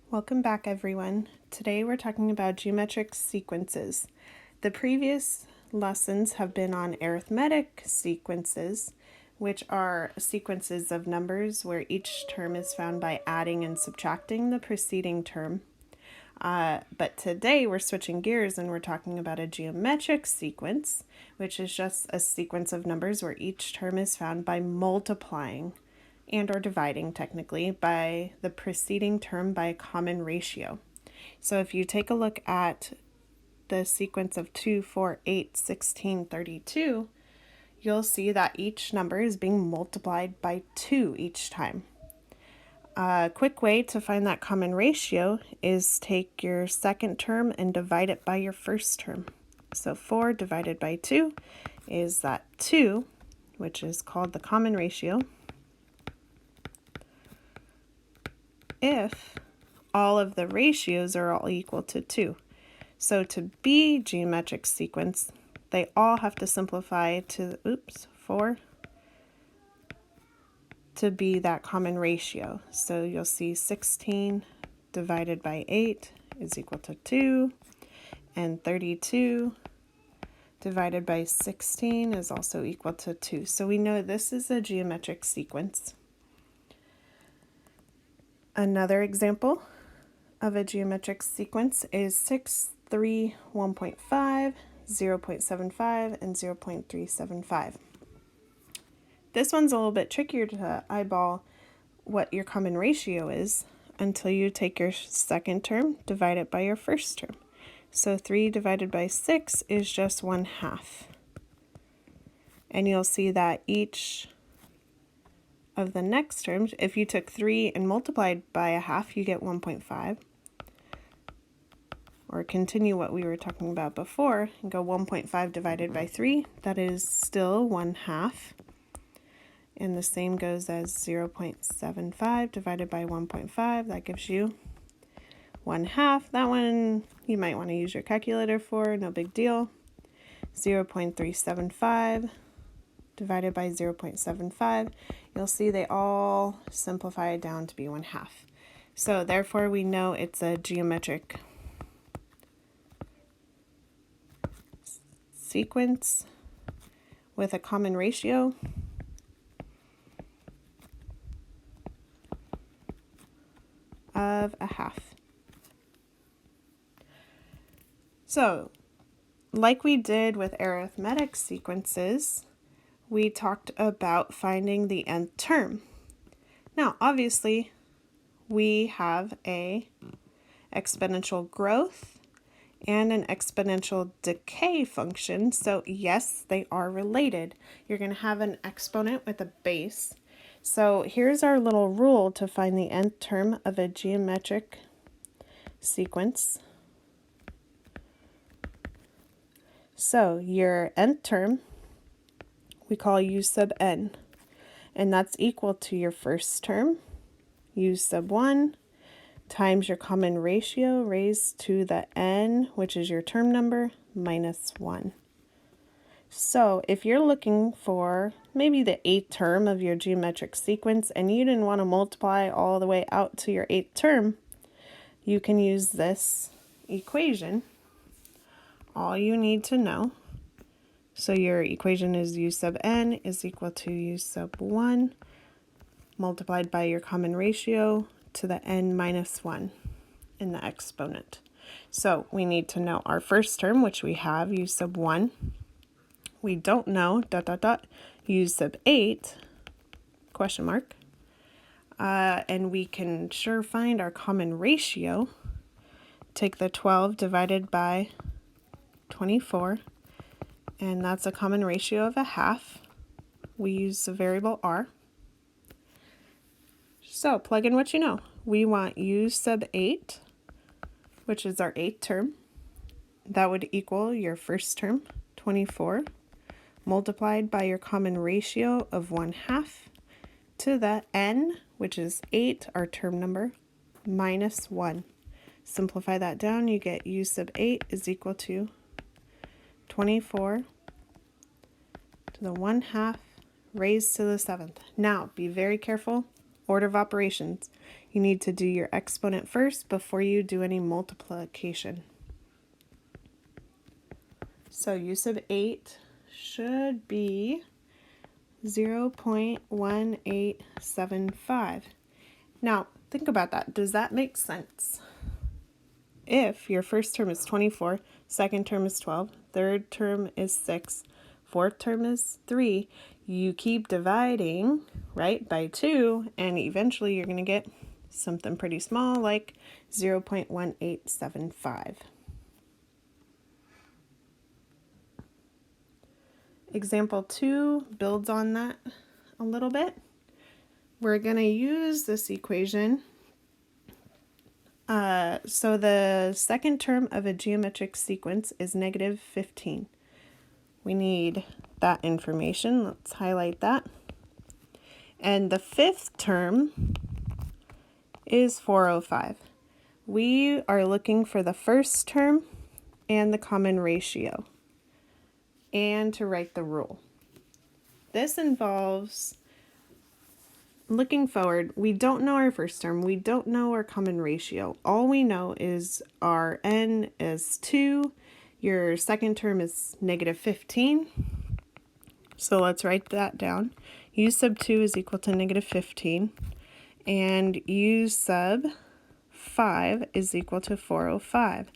Welcome back, everyone. Today we're talking about geometric sequences. The previous lessons have been on arithmetic sequences, which are sequences of numbers where each term is found by adding and subtracting the preceding term. But today we're switching gears and we're talking about a geometric sequence, which is just a sequence of numbers where each term is found by multiplying and or dividing technically by the preceding term by a common ratio. So if you take a look at the sequence of 2, 4, 8, 16, 32, you'll see that each number is being multiplied by 2 each time. A quick way to find that common ratio is take your second term and divide it by your first term. So 4 divided by 2 is that 2, which is called the common ratio, if all of the ratios are all equal to 2. So to be geometric sequence, they all have to simplify to 4 to be that common ratio. So you'll see 16 divided by 8 is equal to 2, and 32 divided by 16 is also equal to 2. So we know this is a geometric sequence. Another example of a geometric sequence is 6, 3, 1.5, 0.75, and 0.375. This one's a little bit trickier to eyeball what your common ratio is until you take your second term, divide it by your first term. So 3 divided by 6 is just 1/2. And you'll see that each of the next terms, if you took 3 and multiplied by 1/2, you get 1.5. Or continue what we were talking about before and go 1.5 divided by 3, that is still 1/2. And the same goes as 0.75 divided by 1.5, that gives you 1/2. That one you might want to use your calculator for, no big deal. 0.375 divided by 0.75, you'll see they all simplify down to be 1/2. So therefore we know it's a geometric sequence with a common ratio of 1/2. So like we did with arithmetic sequences, we talked about finding the nth term. Now, obviously, we have a exponential growth and an exponential decay function. So yes, they are related. You're going to have an exponent with a base. So here's our little rule to find the nth term of a geometric sequence. So your nth term we call u sub n, and that's equal to your first term, u sub 1, times your common ratio raised to the n, which is your term number, minus 1. So if you're looking for maybe the 8th term of your geometric sequence and you didn't want to multiply all the way out to your 8th term, you can use this equation. All you need to know, so your equation is u sub n is equal to u sub 1 multiplied by your common ratio to the n minus 1 in the exponent. So we need to know our first term, which we have, u sub 1. We don't know, u sub 8, question mark. And we can sure find our common ratio. Take the 12 divided by 24. And that's a common ratio of 1/2. We use the variable r. So plug in what you know. We want u sub 8, which is our 8th term. That would equal your first term, 24, multiplied by your common ratio of 1/2 to the n, which is 8, our term number, minus 1. Simplify that down, you get u sub 8 is equal to 24 to the 1/2 raised to the 7th. Now, be very careful. Order of operations. you need to do your exponent first before you do any multiplication. So u sub 8 should be 0.1875. Now, think about that. Does that make sense? If your first term is 24, second term is 12, third term is 6, fourth term is 3, you keep dividing, right, by 2, and eventually you're going to get something pretty small like 0.1875. Example 2 builds on that a little bit. We're going to use this equation. So the second term of a geometric sequence is negative 15. We need that information. Let's highlight that. And the fifth term is 405. We are looking for the first term and the common ratio, and to write the rule. This involves looking forward. We don't know our first term. We don't know our common ratio. All we know is our n is 2. Your second term is negative 15. So let's write that down. U sub 2 is equal to negative 15. And U sub 5 is equal to 405.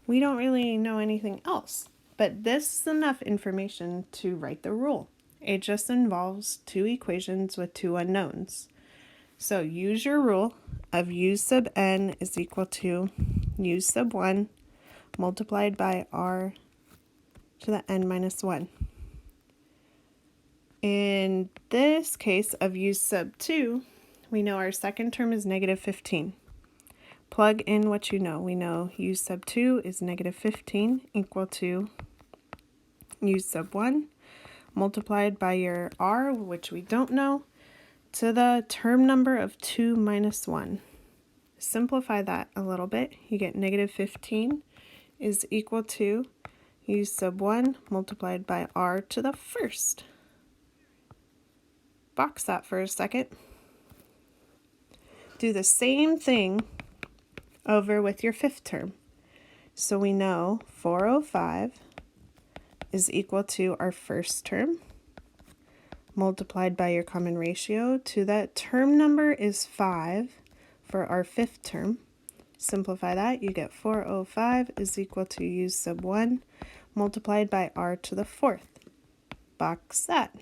We don't really know anything else, but this is enough information to write the rule. It just involves two equations with two unknowns. So use your rule of U sub n is equal to U sub 1 multiplied by r to the n minus 1. In this case of U sub 2, we know our second term is negative 15. Plug in what you know. We know U sub 2 is negative 15 equal to U sub 1 multiplied by your r, which we don't know, to the term number of 2 minus 1. Simplify that a little bit. You get negative 15 is equal to U sub 1 multiplied by r to the first. Box that for a second. Do the same thing over with your fifth term. So we know 405 is equal to our first term multiplied by your common ratio to that term number is 5 for our fifth term. Simplify that, you get 405 is equal to U sub 1 multiplied by r to the fourth. Box that.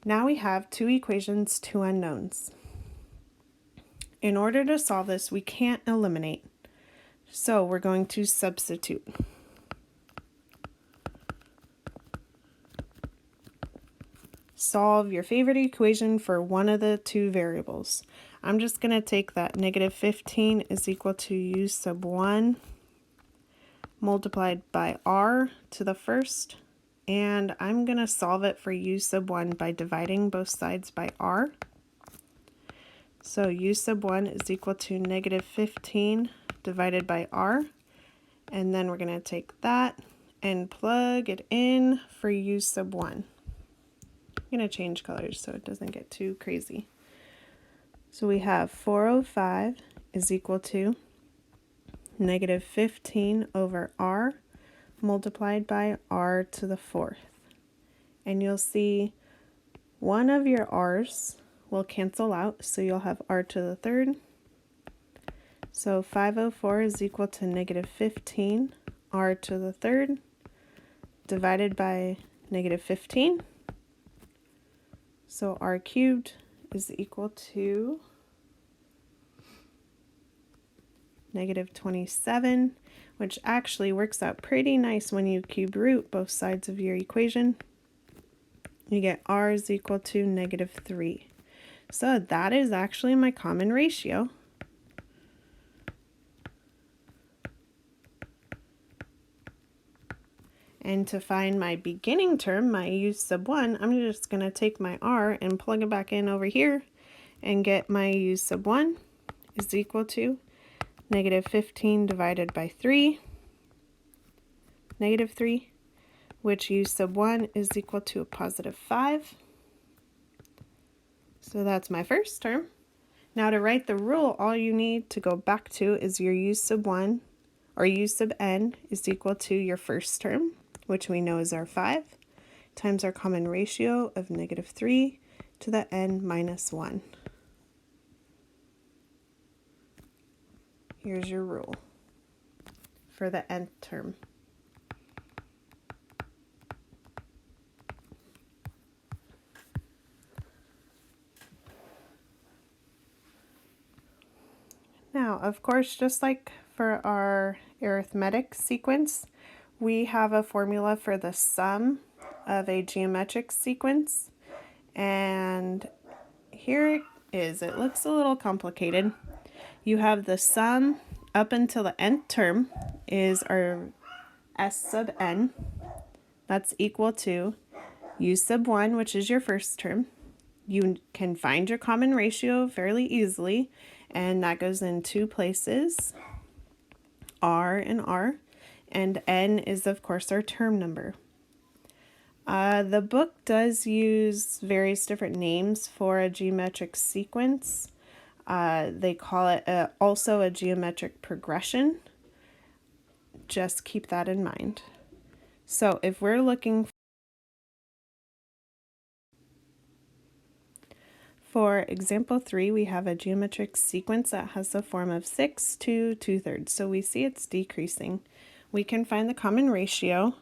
Now we have two equations, two unknowns. In order to solve this, we can't eliminate. So we're going to substitute. Solve your favorite equation for one of the two variables. I'm just going to take that negative 15 is equal to U sub 1 multiplied by r to the first, and I'm going to solve it for U sub 1 by dividing both sides by r. So U sub 1 is equal to negative 15 divided by r, and then we're going to take that and plug it in for U sub 1. I'm going to change colors so it doesn't get too crazy. So we have 405 is equal to negative 15 over r multiplied by r to the fourth. And you'll see one of your r's will cancel out, so you'll have r to the third. So 504 is equal to negative 15 r to the third divided by negative 15. So r cubed is equal to negative 27, which actually works out pretty nice when you cube root both sides of your equation. You get r is equal to negative 3. So that is actually my common ratio. And to find my beginning term, my U sub 1, I'm just going to take my r and plug it back in over here and get my U sub 1 is equal to negative 15 divided by 3, negative 3, which U sub 1 is equal to a positive 5. So that's my first term. Now to write the rule, all you need to go back to is your u sub 1, or u sub n is equal to your first term, which we know is our 5, times our common ratio of -3 to the n minus 1. Here's your rule for the nth term. Now, of course, just like for our arithmetic sequence, we have a formula for the sum of a geometric sequence. And here it is. It looks a little complicated. You have the sum up until the nth term is our s sub n. That's equal to u sub 1, which is your first term. You can find your common ratio fairly easily, and that goes in two places, r and r, and n is of course our term number. The book does use various different names for a geometric sequence. They call it also a geometric progression. Just keep that in mind. So if we're looking for example 3, we have a geometric sequence that has the form of 6 to 2/3. So we see it's decreasing. We can find the common ratio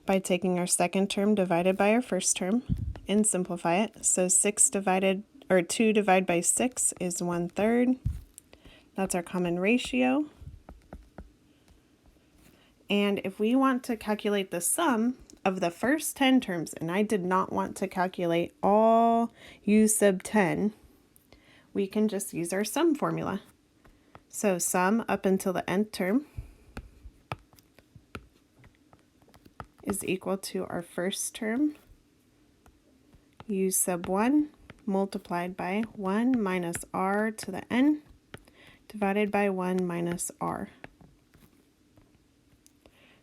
by taking our second term divided by our first term and simplify it. So 2 divided by 6 is 1/3. That's our common ratio. And if we want to calculate the sum of the first 10 terms, and I did not want to calculate all u sub 10, we can just use our sum formula. So sum up until the nth term is equal to our first term, u sub 1, multiplied by 1 minus r to the n, divided by 1 minus r.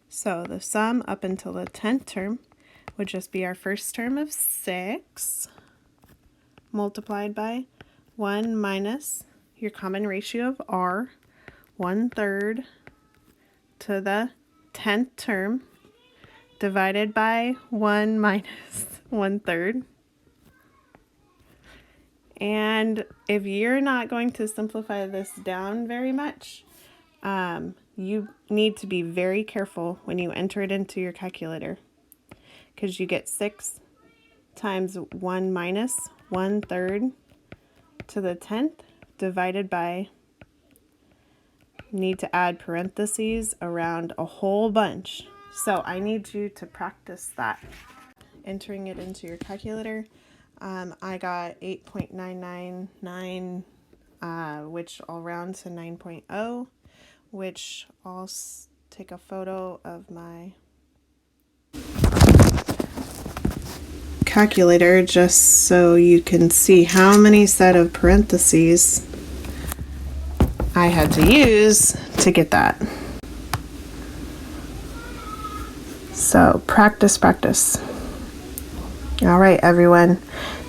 So the sum up until the 10th term would just be our first term of 6, multiplied by 1 minus your common ratio of r, 1/3, to the 10th term, divided by 1 minus 1/3. And if you're not going to simplify this down very much, you need to be very careful when you enter it into your calculator, because you get 6 times 1 minus 1/3 to the 10th divided by, need to add parentheses around a whole bunch. So I need you to practice that, entering it into your calculator. I got 8.999, which I'll round to 9.0, which I'll take a photo of my calculator just so you can see how many set of parentheses I had to use to get that. So practice, practice. All right, everyone.